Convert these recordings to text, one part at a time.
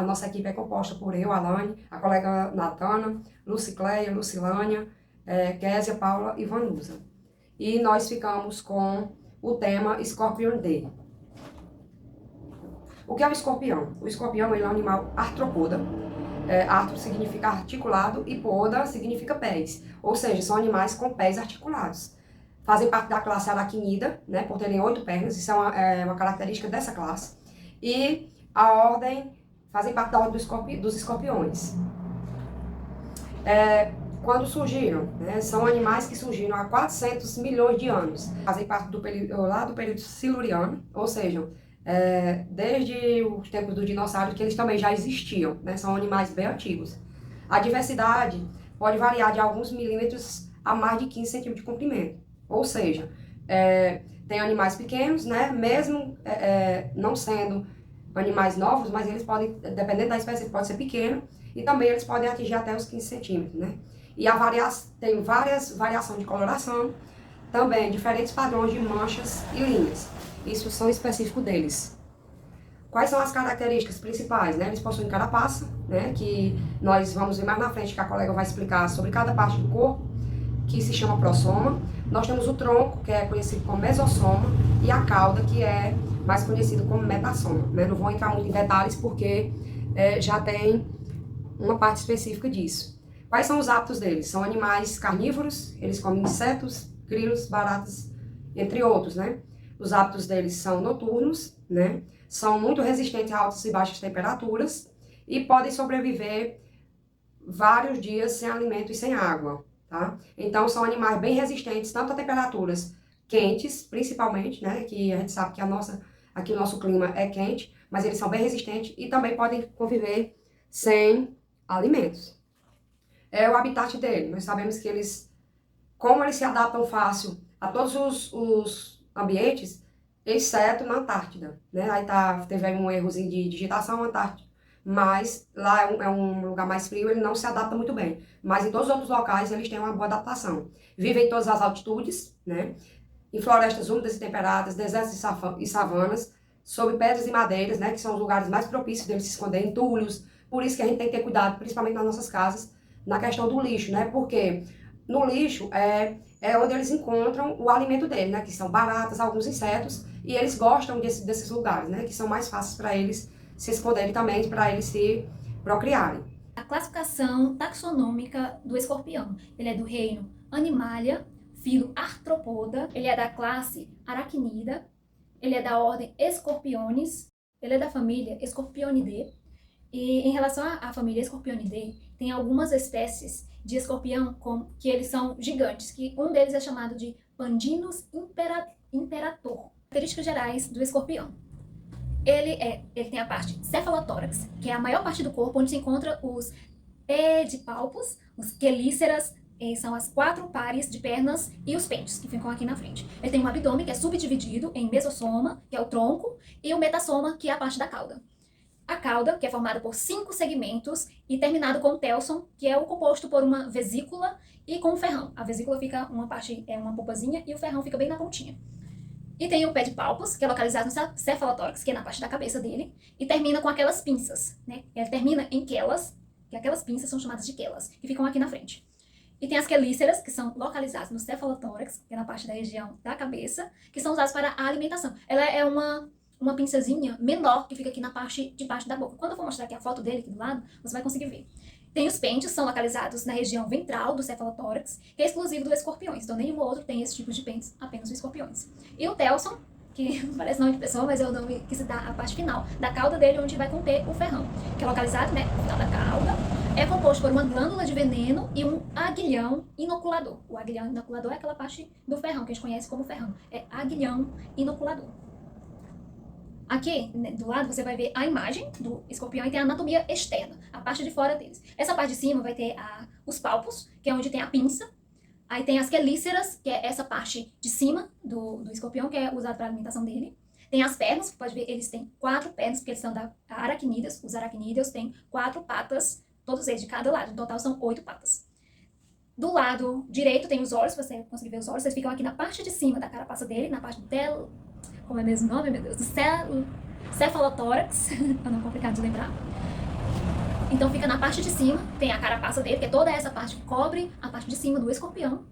A nossa equipe é composta por eu, Alane, a colega Natana, Lucicleia, Lucilânia, Késia, Paula e Vanusa. E nós ficamos com o tema Scorpion Day. O que é o escorpião? O escorpião ele é um animal artrópoda. Artro significa articulado e poda significa pés. Ou seja, são animais com pés articulados. Fazem parte da classe aracnida, né, por terem 8 pernas, isso é uma característica dessa classe. E a ordem, fazem parte da ordem dos escorpiões. Quando surgiram, né, são animais que surgiram há 400 milhões de anos. Fazem parte do período siluriano, ou seja, desde os tempos do dinossauro, que eles também já existiam, né, são animais bem antigos. A diversidade pode variar de alguns milímetros a mais de 15 centímetros de comprimento. Ou seja, tem animais pequenos, né, mesmo não sendo animais novos, mas eles podem, dependendo da espécie, pode ser pequeno, e também eles podem atingir até os 15 centímetros, né. E tem várias variações de coloração, também diferentes padrões de manchas e linhas. Isso são específicos deles. Quais são as características principais, né? Eles possuem carapaça, né, que nós vamos ver mais na frente, que a colega vai explicar sobre cada parte do corpo, que se chama prossoma. Nós temos o tronco, que é conhecido como mesossoma, e a cauda, que é mais conhecido como metassoma, né? Não vou entrar muito em detalhes, porque já tem uma parte específica disso. Quais são os hábitos deles? São animais carnívoros, eles comem insetos, grilos, baratas, entre outros, né? Os hábitos deles são noturnos, né? São muito resistentes a altas e baixas temperaturas e podem sobreviver vários dias sem alimento e sem água, tá? Então, são animais bem resistentes, tanto a temperaturas quentes, principalmente, né? Que a gente sabe que aqui o nosso clima é quente, mas eles são bem resistentes e também podem conviver sem alimentos. O habitat dele, nós sabemos que como eles se adaptam fácil a todos os ambientes, exceto na Antártida, né? Aí teve aí um errozinho de digitação, Antártida, mas lá é um lugar mais frio, ele não se adapta muito bem. Mas em todos os outros locais eles têm uma boa adaptação. Vivem em todas as altitudes, né? Em florestas úmidas e temperadas, desertos e savanas, sob pedras e madeiras, né? Que são os lugares mais propícios deles se esconder, entulhos. Por isso que a gente tem que ter cuidado, principalmente nas nossas casas, na questão do lixo, né? Porque no lixo é onde eles encontram o alimento dele, né? Que são baratas, alguns insetos, e eles gostam desses lugares, né? Que são mais fáceis para eles se esconderem também, para eles se procriarem. A classificação taxonômica do escorpião. Ele é do reino Animalia, filo Arthropoda, ele é da classe Arachnida, ele é da ordem Scorpiones, ele é da família Scorpionidae. E em relação à família Scorpionidae, tem algumas espécies de escorpião que eles são gigantes, que um deles é chamado de Pandinus imperator. Características gerais do escorpião. Ele tem a parte cefalotórax, que é a maior parte do corpo, onde se encontra os pedipalpos, os quelíceras, são as 4 pares de pernas, e os pentes, que ficam aqui na frente. Ele tem um abdômen que é subdividido em mesossoma, que é o tronco, e o metassoma, que é a parte da cauda. A cauda, que é formada por 5 segmentos e terminado com o telson, que é o composto por uma vesícula e com um ferrão. A vesícula fica uma parte, uma polpazinha, e o ferrão fica bem na pontinha. E tem o pedipalpos, que é localizado no cefalotórax, que é na parte da cabeça dele, e termina com aquelas pinças, né? Ele termina em quelas, que aquelas pinças são chamadas de quelas, que ficam aqui na frente. E tem as quelíceras, que são localizadas no cefalotórax, que é na parte da região da cabeça, que são usadas para a alimentação. Ela é uma pinçazinha menor que fica aqui na parte de baixo da boca. Quando eu for mostrar aqui a foto dele aqui do lado, você vai conseguir ver. Tem os pentes, são localizados na região ventral do cefalotórax, que é exclusivo dos escorpiões. Então nenhum outro tem esse tipo de pentes, apenas os escorpiões. E o telson, que parece nome de pessoa, mas é o nome que se dá à parte final da cauda dele, onde vai conter o ferrão, que é localizado, né, no final da cauda. É composto por uma glândula de veneno e um aguilhão inoculador. O aguilhão inoculador é aquela parte do ferrão, que a gente conhece como ferrão. É aguilhão inoculador. Aqui, do lado, você vai ver a imagem do escorpião e tem a anatomia externa, a parte de fora deles. Essa parte de cima vai ter os palpos, que é onde tem a pinça. Aí tem as quelíceras, que é essa parte de cima do escorpião, que é usada para a alimentação dele. Tem as pernas, que pode ver, eles têm 4 pernas, porque eles são da aracnídeos. Os aracnídeos têm 4 patas, todos eles de cada lado. No total são 8 patas. Do lado direito tem os olhos, você consegue ver os olhos. Eles ficam aqui na parte de cima da carapaça dele, na parte como é mesmo o nome, meu Deus? Do cefalotórax, para não complicar de lembrar. Então fica na parte de cima, tem a carapaça dele, que é toda essa parte que cobre a parte de cima do escorpião.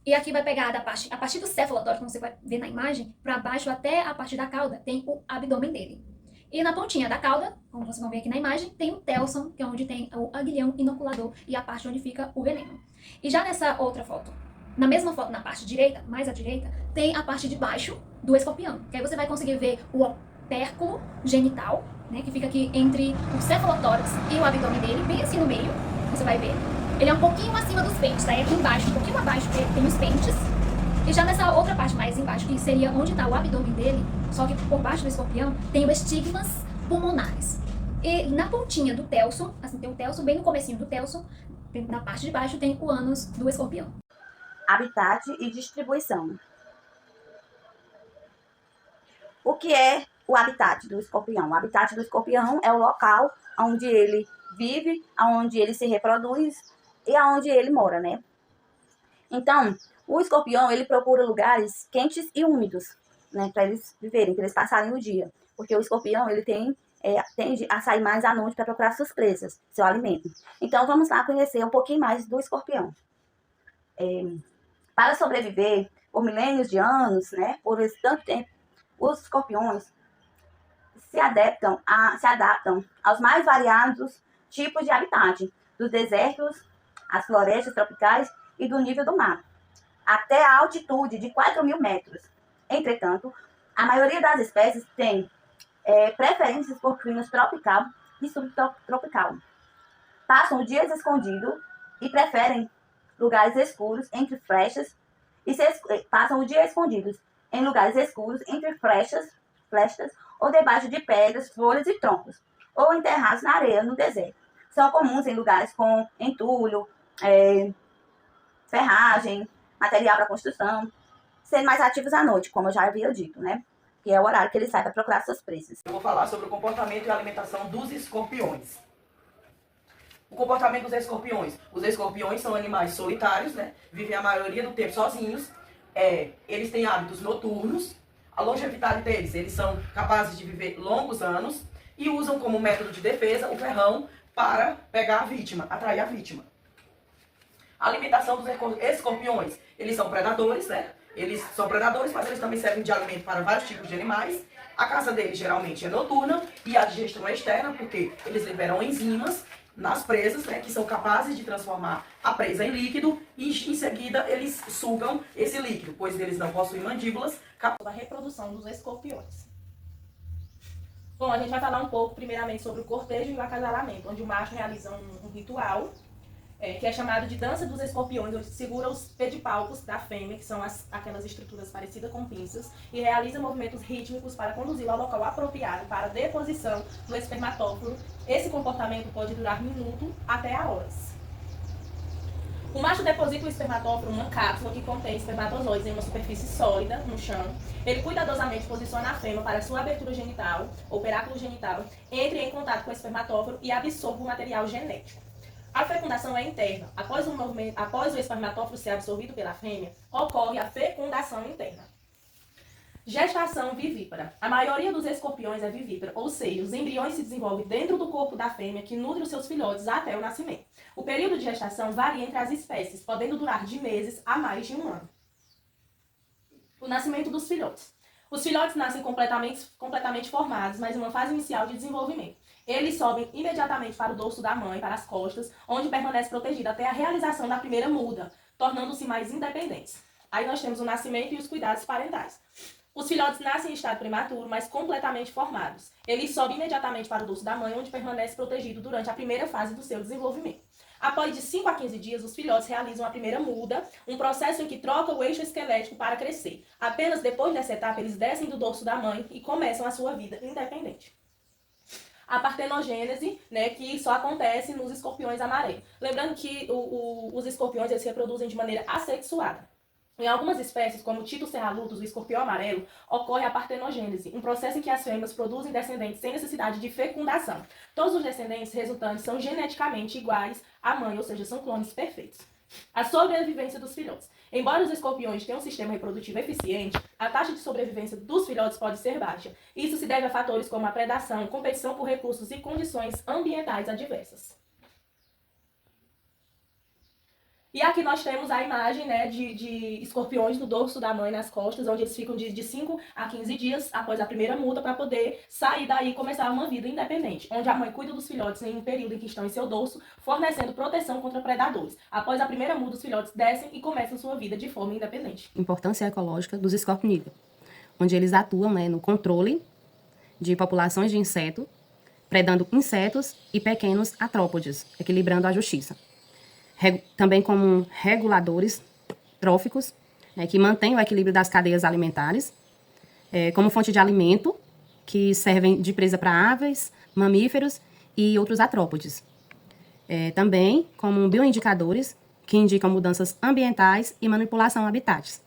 E aqui vai pegar a partir do cefalotórax, como você vai ver na imagem, para baixo até a parte da cauda, tem o abdômen dele. E na pontinha da cauda, como vocês vão ver aqui na imagem, tem o telson, que é onde tem o aguilhão inoculador e a parte onde fica o veneno. E já nessa outra foto, na mesma foto, na parte direita, mais à direita, tem a parte de baixo do escorpião. Que aí você vai conseguir ver o opérculo genital, né, que fica aqui entre o cefalotórax e o abdômen dele, bem assim no meio, você vai ver. Ele é um pouquinho acima dos pentes, aí aqui embaixo, um pouquinho abaixo, tem os pentes. E já nessa outra parte mais embaixo, que seria onde está o abdômen dele, só que por baixo do escorpião, tem os estigmas pulmonares. E na pontinha do telson, assim, tem o telson, bem no comecinho do telson, na parte de baixo tem o ânus do escorpião. Habitat e distribuição. O que é o habitat do escorpião? O habitat do escorpião é o local onde ele vive, onde ele se reproduz e aonde ele mora, né? Então, o escorpião, ele procura lugares quentes e úmidos, né? Para eles viverem, para eles passarem o dia. Porque o escorpião, ele tende a sair mais à noite para procurar suas presas, seu alimento. Então, vamos lá conhecer um pouquinho mais do escorpião. Para sobreviver por milênios de anos, né? Por esse tanto tempo, os escorpiões se adaptam aos mais variados tipos de habitat, dos desertos, as florestas tropicais e do nível do mar, até a altitude de 4.000 metros. Entretanto, a maioria das espécies tem preferências por climas tropical e subtropical. Passam dias escondidos e preferem lugares escuros entre flechas passam o dia escondidos em lugares escuros entre flechas ou debaixo de pedras, folhas e troncos, ou enterrados na areia no deserto. São comuns em lugares com entulho, ferragem, material para construção, sendo mais ativos à noite, como eu já havia dito, né? Que é o horário que ele sai para procurar suas presas. Eu vou falar sobre o comportamento e alimentação dos escorpiões. O comportamento dos escorpiões. Os escorpiões são animais solitários, né? Vivem a maioria do tempo sozinhos. Eles têm hábitos noturnos. A longevidade deles, eles são capazes de viver longos anos e usam como método de defesa o ferrão para pegar a vítima, atrair a vítima. A alimentação dos escorpiões, eles são predadores, né? Eles são predadores, mas eles também servem de alimento para vários tipos de animais. A caça deles geralmente é noturna e a digestão é externa, porque eles liberam enzimas nas presas, né, que são capazes de transformar a presa em líquido e em seguida eles sugam esse líquido, pois eles não possuem mandíbulas. Da reprodução dos escorpiões. Bom, a gente vai falar um pouco primeiramente sobre o cortejo e o acasalamento, onde o macho realiza um ritual que é chamado de dança dos escorpiões, onde segura os pedipalpos da fêmea, que são aquelas estruturas parecidas com pinças, e realiza movimentos rítmicos para conduzi-lo ao local apropriado para a deposição do espermatóforo. Esse comportamento pode durar minutos até horas. O macho deposita o espermatóforo numa cápsula que contém espermatozoides em uma superfície sólida, no chão. Ele cuidadosamente posiciona a fêmea para sua abertura genital, ou peráculo genital, entre em contato com o espermatóforo e absorva o material genético. A fecundação é interna. Após o espermatóforo ser absorvido pela fêmea, ocorre a fecundação interna. Gestação vivípara. A maioria dos escorpiões é vivípara, ou seja, os embriões se desenvolvem dentro do corpo da fêmea que nutre os seus filhotes até o nascimento. O período de gestação varia entre as espécies, podendo durar de meses a mais de 1 ano. O nascimento dos filhotes. Os filhotes nascem completamente formados, mas em uma fase inicial de desenvolvimento. Eles sobem imediatamente para o dorso da mãe, para as costas, onde permanece protegido até a realização da primeira muda, tornando-se mais independentes. Aí nós temos o nascimento e os cuidados parentais. Os filhotes nascem em estado prematuro, mas completamente formados. Eles sobem imediatamente para o dorso da mãe, onde permanece protegido durante a primeira fase do seu desenvolvimento. Após de 5 a 15 dias, os filhotes realizam a primeira muda, um processo em que troca o eixo esquelético para crescer. Apenas depois dessa etapa, eles descem do dorso da mãe e começam a sua vida independente. A partenogênese, né, que só acontece nos escorpiões amarelos. Lembrando que os escorpiões eles se reproduzem de maneira assexuada. Em algumas espécies, como o Titus serralutus, o escorpião amarelo, ocorre a partenogênese, um processo em que as fêmeas produzem descendentes sem necessidade de fecundação. Todos os descendentes resultantes são geneticamente iguais à mãe, ou seja, são clones perfeitos. A sobrevivência dos filhotes. Embora os escorpiões tenham um sistema reprodutivo eficiente, a taxa de sobrevivência dos filhotes pode ser baixa. Isso se deve a fatores como a predação, competição por recursos e condições ambientais adversas. E aqui nós temos a imagem, né, de escorpiões no dorso da mãe, nas costas, onde eles ficam de 5 a 15 dias após a primeira muda para poder sair daí e começar uma vida independente, onde a mãe cuida dos filhotes em um período em que estão em seu dorso, fornecendo proteção contra predadores. Após a primeira muda, os filhotes descem e começam sua vida de forma independente. Importância ecológica dos escorpinídeos, onde eles atuam, né, no controle de populações de inseto, predando insetos e pequenos artrópodes, equilibrando a justiça. Também como reguladores tróficos, né, que mantêm o equilíbrio das cadeias alimentares, como fonte de alimento, que servem de presa para aves, mamíferos e outros artrópodes. Também como bioindicadores, que indicam mudanças ambientais e manipulação habitats.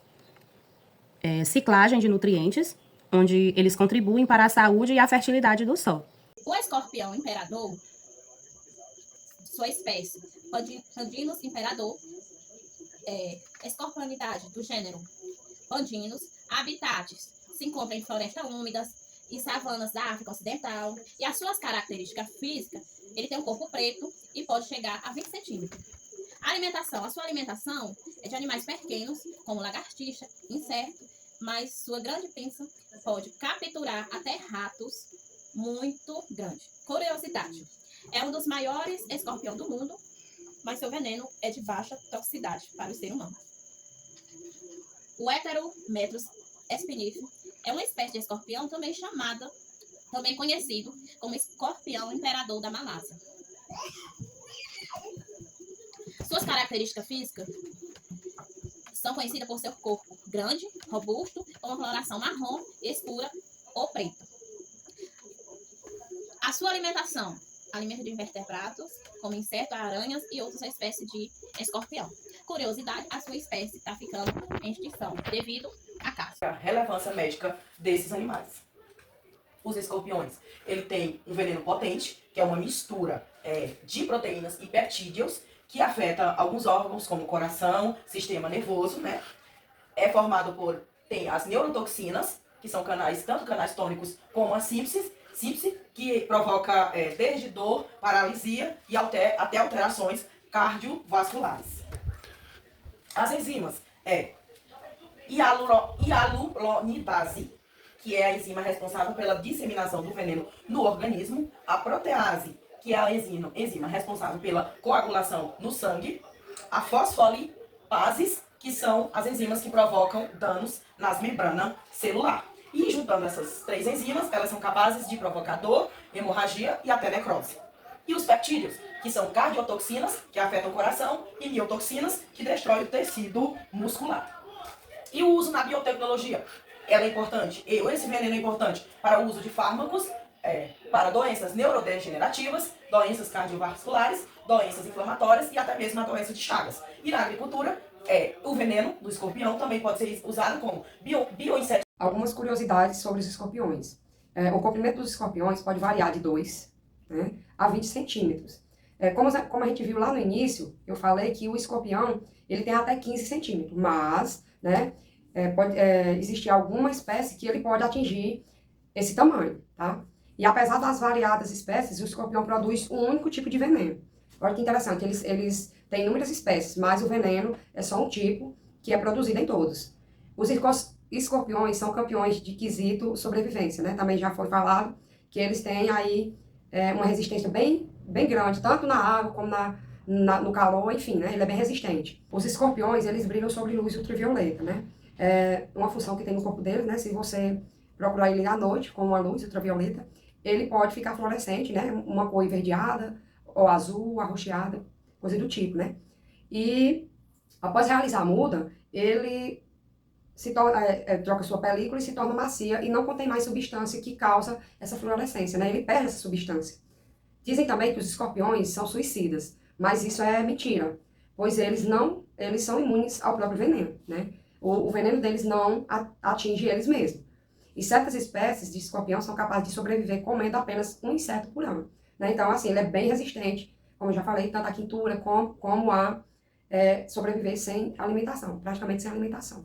Ciclagem de nutrientes, onde eles contribuem para a saúde e a fertilidade do solo. O escorpião imperador, sua espécie, Pandinus imperador, escorpionidade do gênero Pandinus, habitats, se encontra em florestas úmidas e savanas da África Ocidental, e as suas características físicas, ele tem um corpo preto e pode chegar a 20 centímetros. A sua alimentação é de animais pequenos, como lagartixa, inseto, mas sua grande pinça pode capturar até ratos muito grandes. Curiosidade, é um dos maiores escorpiões do mundo, mas seu veneno é de baixa toxicidade para o ser humano. O Heterometrus spinifex é uma espécie de escorpião também conhecido como escorpião imperador da Malásia. Suas características físicas são conhecidas por seu corpo grande, robusto, com uma coloração marrom, escura ou preta. A sua alimentação, alimento de invertebrados, como insetos, aranhas e outras espécies de escorpião. Curiosidade, a sua espécie está ficando em extinção devido à caça. A relevância médica desses animais. Os escorpiões, ele tem um veneno potente, que é uma mistura de proteínas e peptídeos, que afeta alguns órgãos, como o coração, sistema nervoso, né? Tem as neurotoxinas, que são tanto canais tônicos como a sípse, que provoca desde dor, paralisia e até alterações cardiovasculares. As enzimas hialuronidase, que é a enzima responsável pela disseminação do veneno no organismo, a protease, que é a enzima responsável pela coagulação no sangue, a fosfolipases, que são as enzimas que provocam danos nas membranas celulares. E juntando essas três enzimas, elas são capazes de provocar dor, hemorragia e até necrose. E os peptídeos, que são cardiotoxinas, que afetam o coração, e miotoxinas, que destroem o tecido muscular. E o uso na biotecnologia, ela é importante. Esse veneno é importante para o uso de fármacos, para doenças neurodegenerativas, doenças cardiovasculares, doenças inflamatórias e até mesmo a doença de Chagas. E na agricultura, o veneno do escorpião também pode ser usado como bioinseticida. Algumas curiosidades sobre os escorpiões. O comprimento dos escorpiões pode variar de 2, né, a 20 centímetros. Como a gente viu lá no início, eu falei que o escorpião ele tem até 15 centímetros, mas né, pode existir alguma espécie que ele pode atingir esse tamanho, tá? E apesar das variadas espécies, o escorpião produz um único tipo de veneno. Olha que interessante, eles têm inúmeras espécies, mas o veneno é só um tipo que é produzido em todos. Os escorpiões são campeões de quesito sobrevivência, né? Também já foi falado que eles têm aí uma resistência bem grande, tanto na água como no calor, enfim, né? Ele é bem resistente. Os escorpiões, eles brilham sobre luz ultravioleta, né? Uma função que tem no corpo deles, né? Se você procurar ele à noite com uma luz ultravioleta, ele pode ficar fluorescente, né? Uma cor enverdeada, ou azul, arroxeada, coisa do tipo, né? E após realizar a muda, ele troca sua película e se torna macia e não contém mais substância que causa essa fluorescência, né? Ele perde essa substância. Dizem também que os escorpiões são suicidas, mas isso é mentira, pois eles são imunes ao próprio veneno, né? O veneno deles não atinge eles mesmos. E certas espécies de escorpião são capazes de sobreviver comendo apenas um inseto por ano, né? Então, assim, ele é bem resistente, como eu já falei, tanto à quintura como a sobreviver sem alimentação, praticamente sem alimentação.